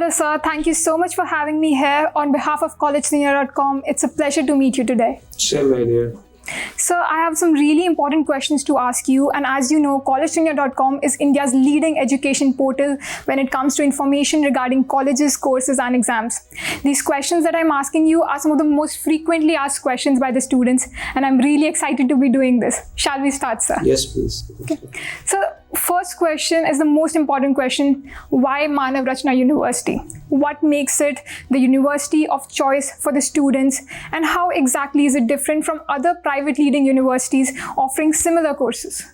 Hello, sir. Thank you so much for having me here. On behalf of collegelife.com, it's a pleasure to meet you today. Same idea. So I have some really important questions to ask you. And as you know, collegedunion.com is India's leading education portal when it comes to information regarding colleges, courses, and exams. These questions that I'm asking you are some of the most frequently asked questions by the students. And I'm really excited to be doing this. Shall we start, sir? Yes, please. Okay. So first question is the most important question. Why Manav Rachna University? What makes it the university of choice for the students, and how exactly is it different from other private leading universities offering similar courses?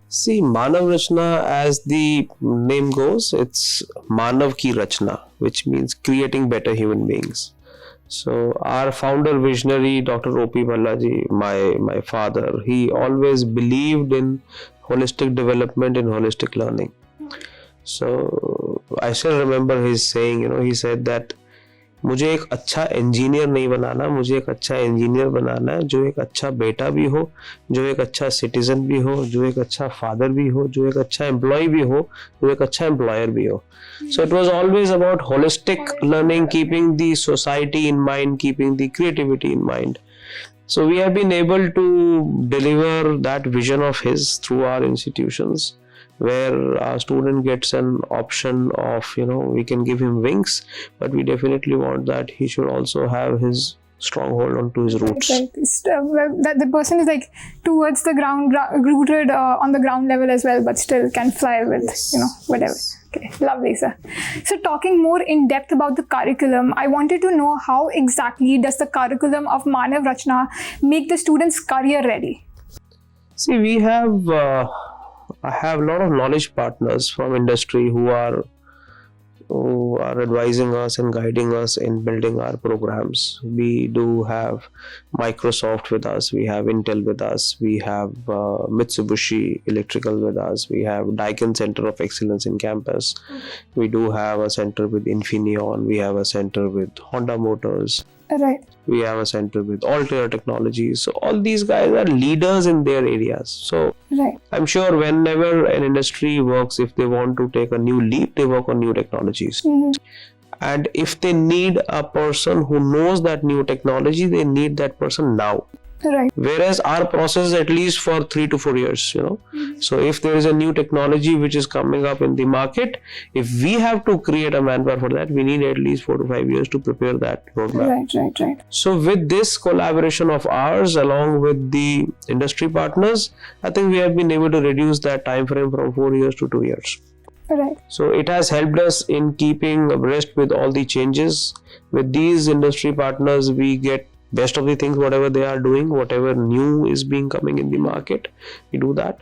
See, Manav Rachna, as the name goes, it's Manav ki Rachna, which means creating better human beings. So our founder visionary, Dr. O.P. Bhalla ji, my father, he always believed in holistic development and holistic learning. So I still remember his saying, he said that मुझे एक अच्छा engineer नहीं बनाना, मुझे एक अच्छा engineer बनाना है जो एक अच्छा बेटा भी हो, जो एक अच्छा सिटीजन भी हो, जो एक अच्छा फादर भी हो, जो एक अच्छा एम्प्लॉय भी हो, जो एक अच्छा एम्प्लॉयर भी हो. So it was always about holistic learning, keeping the society in mind, keeping the creativity in mind. So we have been able to deliver that vision of his through our institutions, where our student gets an option of, we can give him wings, but we definitely want that he should also have his stronghold onto his roots. Right. That the person is like towards the ground, rooted on the ground level as well, but still can fly with, whatever. Okay, lovely, sir. So talking more in depth about the curriculum, I wanted to know how exactly does the curriculum of Manav Rachna make the students career ready? See, I have a lot of knowledge partners from industry who are advising us and guiding us in building our programs. We do have Microsoft with us, we have Intel with us, we have Mitsubishi Electrical with us, we have Daikin Center of Excellence in campus, we do have a center with Infineon, we have a center with Honda Motors. Right. We have a center with Altair Technologies. So all these guys are leaders in their areas. So right. I'm sure whenever an industry works, if they want to take a new leap, they work on new technologies. Mm-hmm. And if they need a person who knows that new technology, they need that person now. Right. Whereas our process is at least for 3 to 4 years, Mm-hmm. So if there is a new technology which is coming up in the market, if we have to create a manpower for that, we need at least 4 to 5 years to prepare that roadmap. Right. So with this collaboration of ours along with the industry partners, I think we have been able to reduce that time frame from 4 years to 2 years. Right. So it has helped us in keeping abreast with all the changes. With these industry partners, we get best of the things, whatever they are doing, whatever new is being coming in the market, we do that.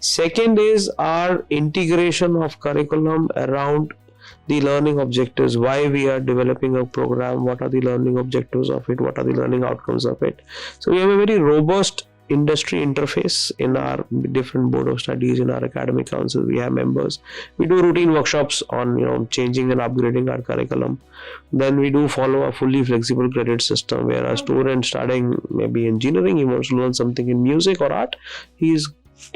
Second is our integration of curriculum around the learning objectives, why we are developing a program, what are the learning objectives of it, what are the learning outcomes of it. So we have a very robust industry interface in our different board of studies, in our academic council. We have members. We do routine workshops on changing and upgrading our curriculum. Then we do follow a fully flexible credit system where a student studying maybe engineering, he wants to learn something in music or art, he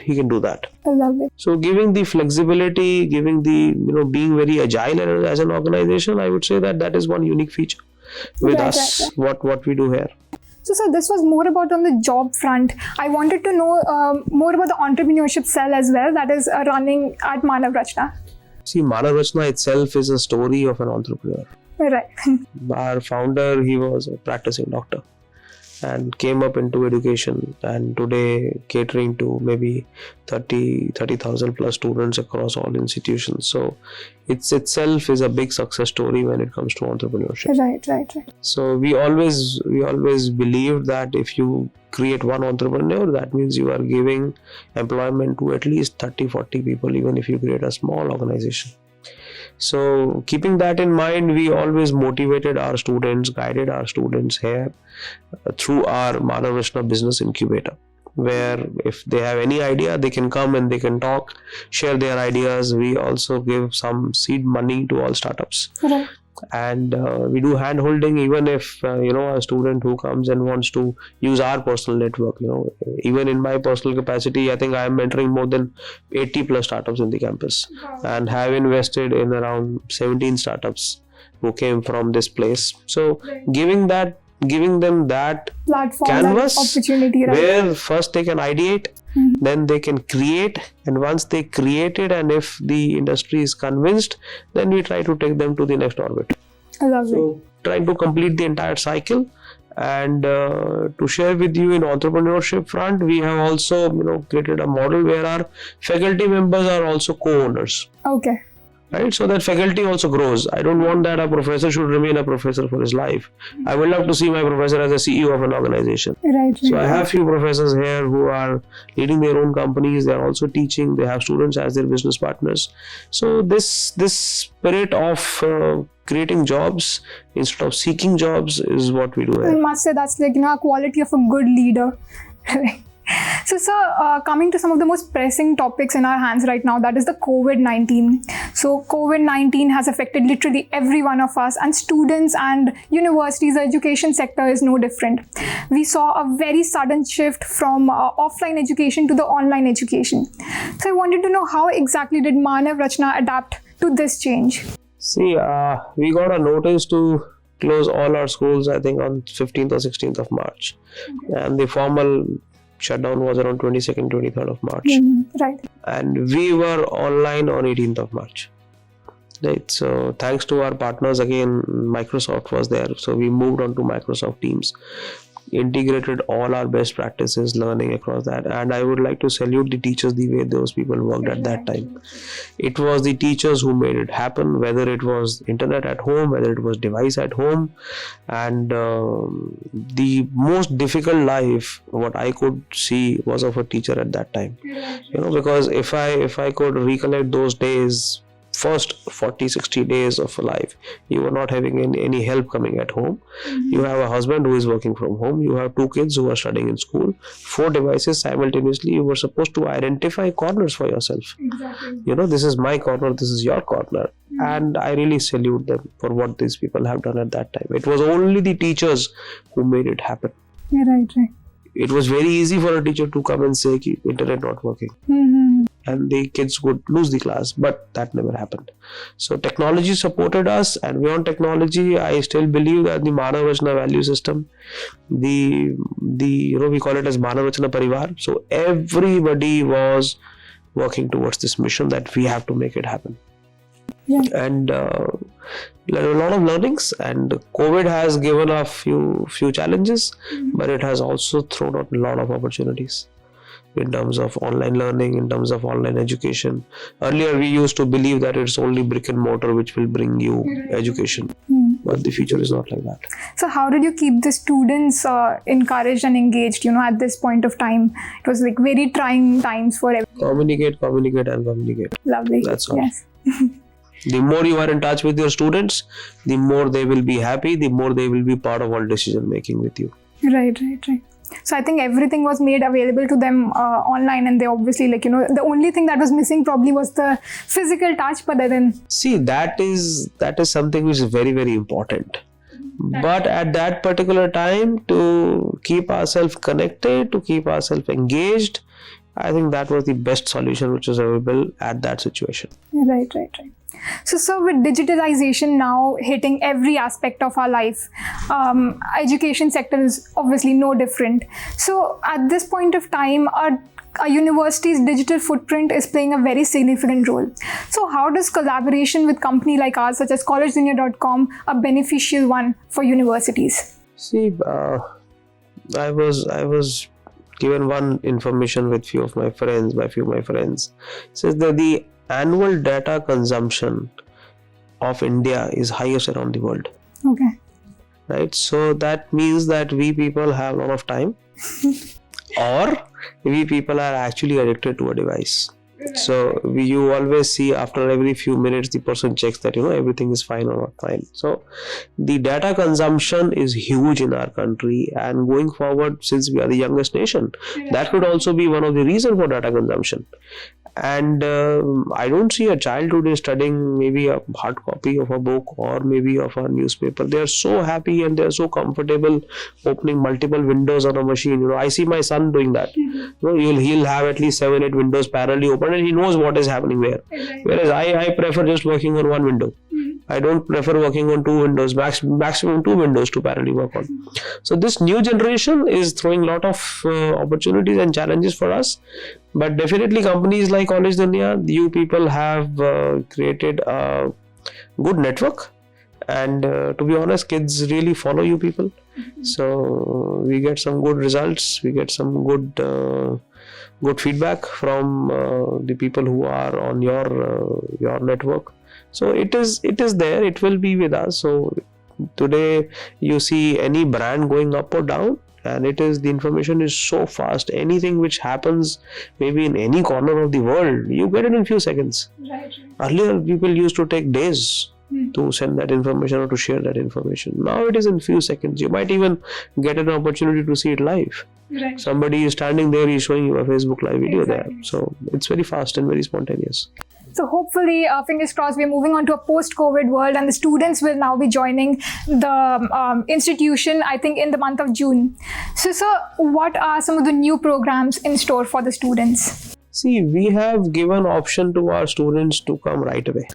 can do that. I love it. So giving the flexibility, giving the being very agile as an organization, I would say that is one unique feature with us. What we do here. So, sir, this was more about on the job front. I wanted to know more about the entrepreneurship cell as well that is running at Manav Rachna. See, Manav Rachna itself is a story of an entrepreneur. Right. Our founder, he was a practicing doctor and came up into education, and today catering to maybe 30,000 plus students across all institutions. So it itself is a big success story when it comes to entrepreneurship. Right. So we always believed that if you create one entrepreneur, that means you are giving employment to at least 30-40 people, even if you create a small organization. So keeping that in mind, we always motivated our students, guided our students here through our Manav Rachna Business Incubator, where if they have any idea, they can come and they can talk, share their ideas. We also give some seed money to all startups. Right. and we do hand holding. Even if a student who comes and wants to use our personal network, even in my personal capacity, I think I am mentoring more than 80 plus startups in the campus, and have invested in around 17 startups who came from this place. So giving them that platform, canvas, that opportunity, right? where first they can ideate, then they can create, and once they create it, and if the industry is convinced, then we try to take them to the next orbit. I love So trying to complete the entire cycle. And to share with you, in entrepreneurship front, we have also created a model where our faculty members are also co-owners. Okay. Right, so that faculty also grows. I don't want that a professor should remain a professor for his life. I would love to see my professor as a CEO of an organization. Right. So I have few professors here who are leading their own companies. They are also teaching. They have students as their business partners. So this spirit of creating jobs instead of seeking jobs is what we do I here. must say that's like a quality of a good leader. So, sir, coming to some of the most pressing topics in our hands right now, that is the COVID-19. So, COVID-19 has affected literally every one of us, and students and universities, the education sector is no different. We saw a very sudden shift from offline education to the online education. So, I wanted to know, how exactly did Manav Rachna adapt to this change? See, we got a notice to close all our schools, I think on 15th or 16th of March. And the formal shutdown was around 22nd, 23rd of March. Right. And we were online on 18th of March. Right. So thanks to our partners, again, Microsoft was there. So we moved on to Microsoft Teams, integrated all our best practices, learning across that. And I would like to salute the teachers, the way those people worked at that time. It was the teachers who made it happen, whether it was internet at home, whether it was device at home. And the most difficult life, what I could see, was of a teacher at that time. Because if I could recollect those days, first 40-60 days of life, you were not having any help coming at home. You have a husband who is working from home, you have 2 kids who are studying in school, 4 devices simultaneously. You were supposed to identify corners for yourself. Exactly. This is my corner, this is your corner. And I really salute them for what these people have done at that time. It was only the teachers who made it happen. Right. It was very easy for a teacher to come and say, internet not working. And the kids would lose the class, but that never happened. So technology supported us, and beyond technology, I still believe that the Manav Rachna value system, we call it as Manav Rachna Parivar. So everybody was working towards this mission that we have to make it happen. And a lot of learnings, and COVID has given a few challenges, but it has also thrown out a lot of opportunities in terms of online learning, in terms of online education. Earlier, we used to believe that it's only brick and mortar which will bring you education, but the future is not like that. So how did you keep the students encouraged and engaged, at this point of time? It was like very trying times for everyone. Communicate. Lovely. That's all. Yes. The more you are in touch with your students, the more they will be happy, the more they will be part of all decision making with you. Right. So I think everything was made available to them online, and they obviously the only thing that was missing probably was the physical touch, but then... See, that is something which is very, very important. But at that particular time, to keep ourselves connected, to keep ourselves engaged, I think that was the best solution which was available at that situation. Right. So, sir, with digitalization now hitting every aspect of our life, education sector is obviously no different. So, at this point of time, a university's digital footprint is playing a very significant role. So, how does collaboration with company like ours, such as Collegedunia.com, a beneficial one for universities? See, I was given one information with few of my friends. It says that the annual data consumption of India is highest around the world. Okay. Right? So that means that we people have a lot of time or we people are actually addicted to a device. So you always see after every few minutes the person checks that everything is fine or not fine. So the data consumption is huge in our country, and going forward, since we are the youngest nation, that could also be one of the reasons for data consumption. And I don't see a child today studying maybe a hard copy of a book or maybe of a newspaper. They are so happy and they are so comfortable opening multiple windows on a machine. I see my son doing that. He'll have at least 7-8 windows parallelly open, and he knows what is happening where. Whereas I prefer just working on one window. I don't prefer working on 2 windows, maximum 2 windows to parallelly work on. So this new generation is throwing a lot of opportunities and challenges for us. But definitely companies like Collegedunia, you people have created a good network. And to be honest, kids really follow you people. So we get some good results. We get some good feedback from the people who are on your network. So it is there. It will be with us. So today you see any brand going up or down, and the information is so fast. Anything which happens maybe in any corner of the world, you get it in few seconds. Right. Earlier people used to take days to send that information or to share that information. Now it is in few seconds. You might even get an opportunity to see it live. Right. Somebody is standing there, he's showing you a Facebook live video there. So it's very fast and very spontaneous. So hopefully, fingers crossed, we're moving on to a post-COVID world, and the students will now be joining the institution, I think, in the month of June. So, sir, what are some of the new programs in store for the students? See, we have given option to our students to come right away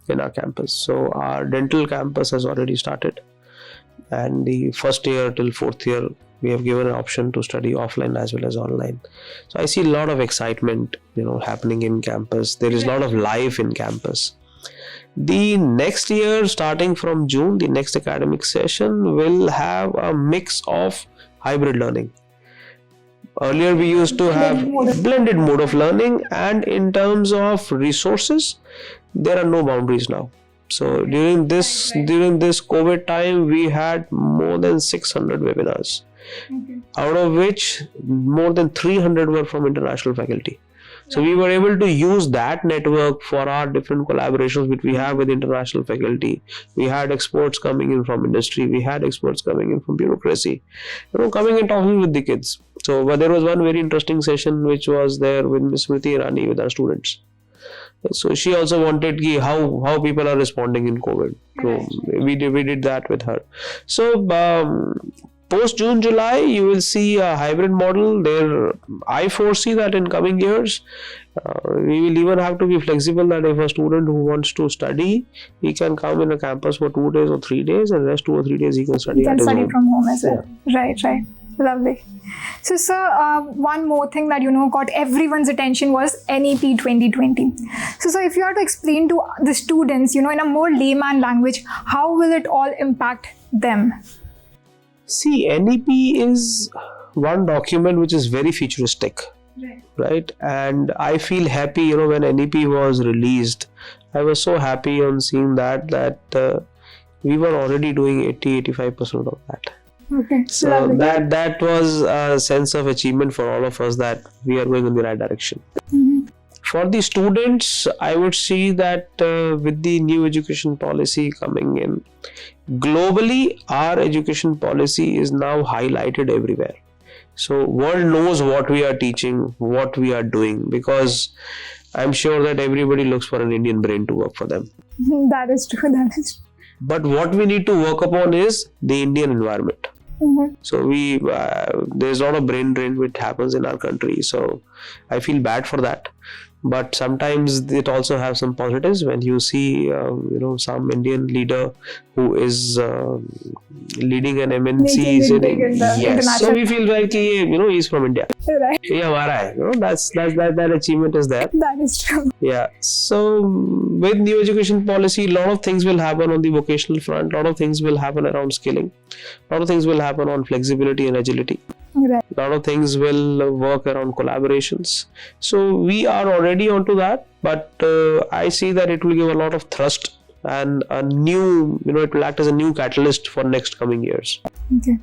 in our campus. So our dental campus has already started, and the first year till 4th year, we have given an option to study offline as well as online. So I see a lot of excitement, happening in campus. There is a lot of life in campus. The next year, starting from June, the next academic session will have a mix of hybrid learning. Earlier, we used to have blended mode of learning, and in terms of resources, there are no boundaries now. So during this COVID time, we had more than 600 webinars. Out of which more than 300 were from international faculty. So we were able to use that network for our different collaborations which we have with international faculty. We had experts coming in from industry. We had experts coming in from bureaucracy, coming and talking with the kids. So but there was one very interesting session which was there with Ms. Smriti Irani with our students. So she also wanted how people are responding in COVID. So we did that with her. So post June, July, you will see a hybrid model there. I foresee that in coming years, we will even have to be flexible that if a student who wants to study, he can come in a campus for 2 days or 3 days, and rest 2 or 3 days he can study at his home. From home as well. Yeah. Right. Lovely. So, sir, one more thing that got everyone's attention was NEP 2020. So, sir, if you are to explain to the students, in a more layman language, how will it all impact them? See, NEP is one document which is very futuristic, right? And I feel happy, when NEP was released, I was so happy on seeing that we were already doing 80-85% of that. Okay. So that was a sense of achievement for all of us that we are going in the right direction. For the students, I would see that with the new education policy coming in, globally, our education policy is now highlighted everywhere. So world knows what we are teaching, what we are doing, because I'm sure that everybody looks for an Indian brain to work for them. That is true. But what we need to work upon is the Indian environment. So there's a lot of brain drain which happens in our country. So I feel bad for that. But sometimes it also has some positives when you see, some Indian leader who is leading an MNC. Yes. So we feel like he's from India. Right. Yeah, that achievement is there. That is true. Yeah. So with new education policy, a lot of things will happen on the vocational front. A lot of things will happen around skilling. A lot of things will happen on flexibility and agility. Right. A lot of things will work around collaborations. So we are already onto that, but I see that it will give a lot of thrust and a new, it will act as a new catalyst for next coming years. Okay.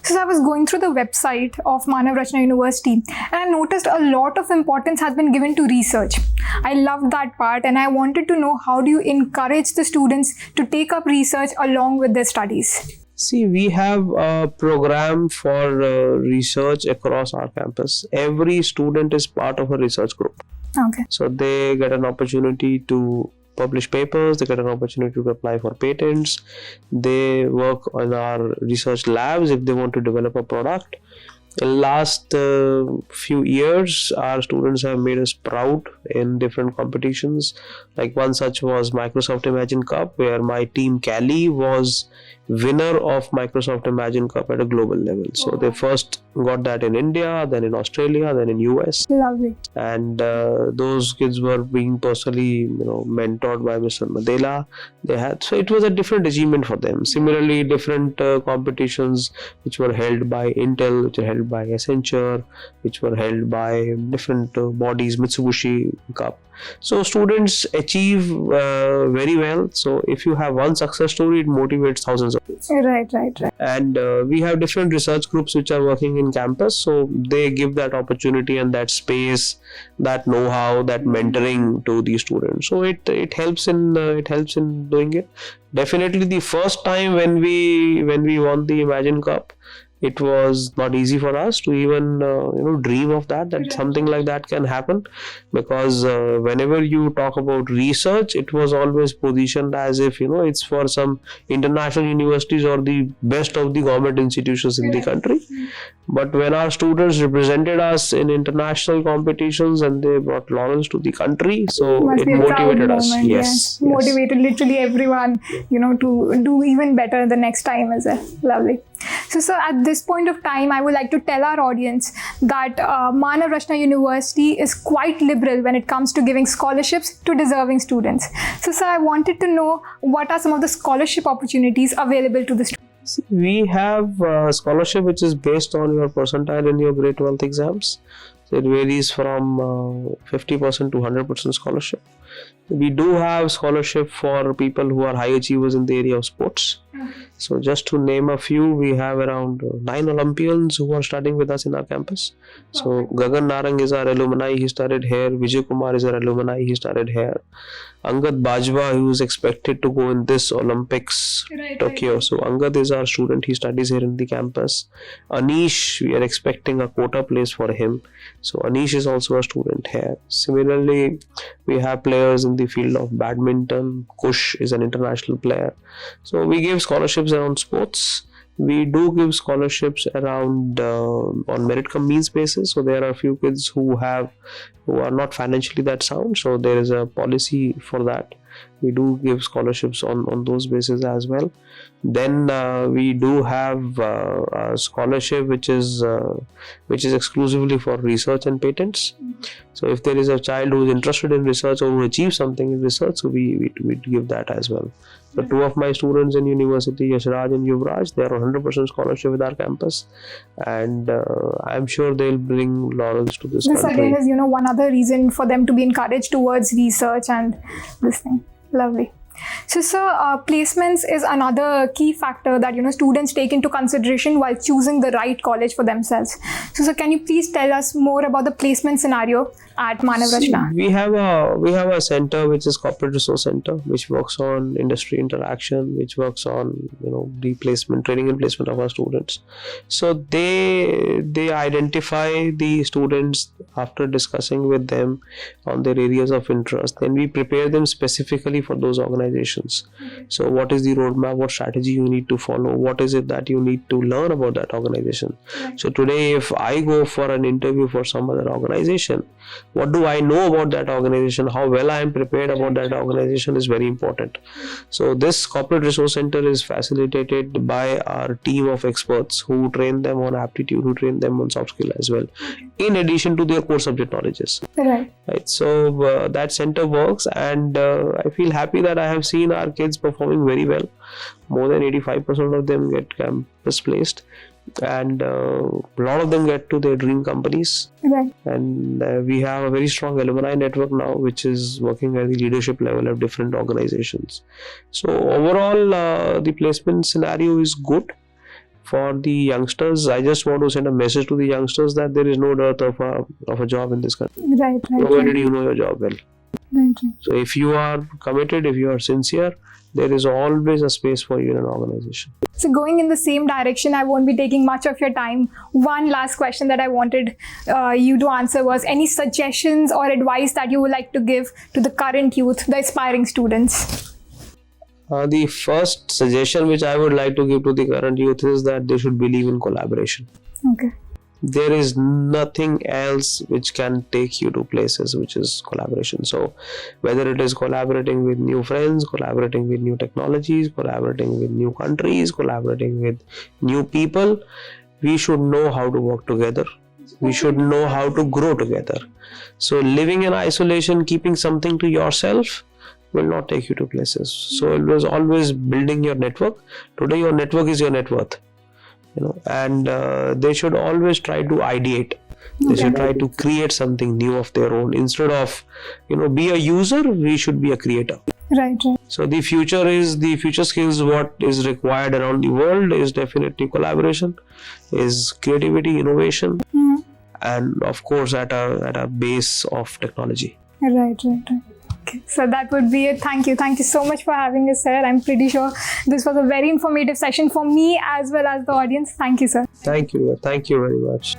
So I was going through the website of Manav Rachna University and I noticed a lot of importance has been given to research. I loved that part and I wanted to know, how do you encourage the students to take up research along with their studies? See, we have a program for research across our campus. Every student is part of a research group. Okay. So they get an opportunity to publish papers, they get an opportunity to apply for patents, they work on our research labs if they want to develop a product. In last few years, our students have made us proud in different competitions. Like one such was Microsoft Imagine Cup, where my team Cali was winner of Microsoft Imagine Cup at a global level. So they first got that in India, then in Australia, then in US. Lovely. And those kids were being personally, mentored by Mr. Madela. So it was a different achievement for them. Similarly, different competitions which were held by Intel, which were held by Accenture, which were held by different bodies, Mitsubishi Cup. So students achieve very well. So if you have one success story, it motivates thousands of people. Right. And we have different research groups which are working in campus. So they give that opportunity and that space, that know-how, that mentoring to the students. So it helps in doing it. Definitely, the first time when we won the Imagine Cup, it was not easy for us to even dream of that something like that can happen, because whenever you talk about research, it was always positioned as if it's for some international universities or the best of the government institutions in the country. But when our students represented us in international competitions and they brought laurels to the country, so it motivated us. Yes. Motivated literally everyone, to do even better the next time as well. Lovely. So at this point of time, I would like to tell our audience that Manav Rachna University is quite liberal when it comes to giving scholarships to deserving students. So sir, I wanted to know, what are some of the scholarship opportunities available to the students? We have a scholarship which is based on your percentile in your grade 12th exams. So it varies from 50% to 100% scholarship. We do have scholarship for people who are high achievers in the area of sports. So just to name a few, we have around 9 Olympians who are studying with us in our campus. So Gagan Narang is our alumni, he studied here. Vijay Kumar is our alumni, he studied here. Angad Bajwa, who is expected to go in this Olympics, Tokyo. So Angad is our student, he studies here in the campus. Anish, we are expecting a quota place for him. So Anish is also a student here. Similarly, we have players in the field of badminton. Kush is an international player. So we give scholarships around sports. We do give scholarships around on merit cum means basis. So there are a few kids who are not financially that sound. So there is a policy for that. We do give scholarships on those bases as well. Then we do have a scholarship which is exclusively for research and patents. So if there is a child who is interested in research or who achieves something in research, so we give that as well. So two of my students in university, Yashraj and Yuvraj, they are 100% scholarship with our campus, and I'm sure they'll bring laurels to this country. This again is one other reason for them to be encouraged towards research and this thing. Lovely. So sir, placements is another key factor that students take into consideration while choosing the right college for themselves. So sir, can you please tell us more about the placement scenario at Manav Rachna? We have a center which is Corporate Resource Center, which works on industry interaction, which works on the placement, training and placement of our students. So they identify the students after discussing with them on their areas of interest. Then we prepare them specifically for those organizations. So what is the roadmap, what strategy you need to follow, what is it that you need to learn about that organization. So today, if I go for an interview for some other organization, what do I know about that organization, how well I am prepared about that organization is very important. So this Corporate Resource Center is facilitated by our team of experts who train them on aptitude, who train them on soft skill as well, in addition to their core subject knowledges. Right. So that center works, and I feel happy that I have seen our kids performing very well. More than 85% of them get campus placed, and a lot of them get to their dream companies. Right. And we have a very strong alumni network now, which is working at the leadership level of different organizations. So overall, the placement scenario is good. for the youngsters, I just want to send a message to the youngsters that there is no dearth of a job in this country. Right. Provided you know your job well. Right. So if you are committed, if you are sincere, there is always a space for you in an organization. So going in the same direction, I won't be taking much of your time. One last question that I wanted you to answer was any suggestions or advice that you would like to give to the current youth, the aspiring students? The first suggestion which I would like to give to the current youth is that they should believe in collaboration. Okay. There is nothing else which can take you to places which is collaboration. So whether it is collaborating with new friends, collaborating with new technologies, collaborating with new countries, collaborating with new people, we should know how to work together. We should know how to grow together. So living in isolation, keeping something to yourself will not take you to places. So it was always building your network. Today your network is your net worth. And they should always try to ideate. They should try to create something new of their own. Instead of, be a user, we should be a creator. Right. So the future skills, what is required around the world is definitely collaboration, is creativity, innovation, and of course at a base of technology. Right. Okay. So that would be it. Thank you so much for having us, sir. I'm pretty sure this was a very informative session for me as well as the audience. Thank you, sir. Thank you very much.